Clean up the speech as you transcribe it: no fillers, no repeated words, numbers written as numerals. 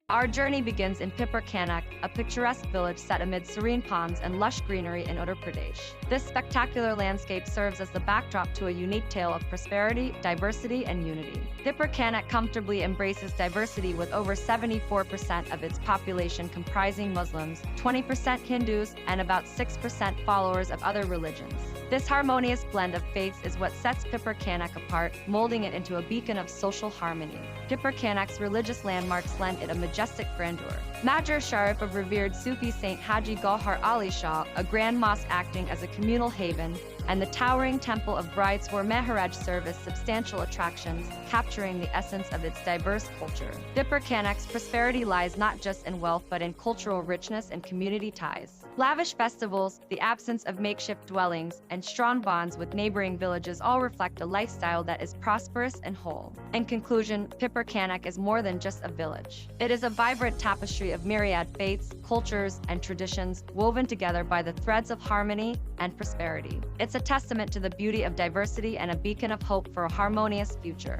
Our journey begins in Pipra, Kanak, a picturesque village set amid serene ponds and lush greenery in Uttar Pradesh. This spectacular landscape serves as the backdrop to a unique tale of prosperity, diversity, and unity. Pipra, Kanak comfortably embraces diversity with over 74% of its population comprising Muslims, 20% Hindus, and about 6% followers of other religions. This harmonious blend of faiths is what sets Pipra, Kanak apart, molding it into a beacon of social harmony. Pipra, Kanak's religious landmarks lend it a majestic grandeur. Major Sharif of revered Sufi Saint Haji Gauhar Ali Shah, a grand mosque acting as a communal haven, and the towering temple of Brides-War Mehraj serve as substantial attractions, capturing the essence of its diverse culture. Pipra, Kanak's prosperity lies not just in wealth but in cultural richness and community ties. Lavish festivals, the absence of makeshift dwellings, and strong bonds with neighboring villages all reflect a lifestyle that is prosperous and whole. In conclusion, Pipra, Kanak is more than just a village. It is a vibrant tapestry of myriad faiths, cultures, and traditions woven together by the threads of harmony and prosperity. It's a testament to the beauty of diversity and a beacon of hope for a harmonious future.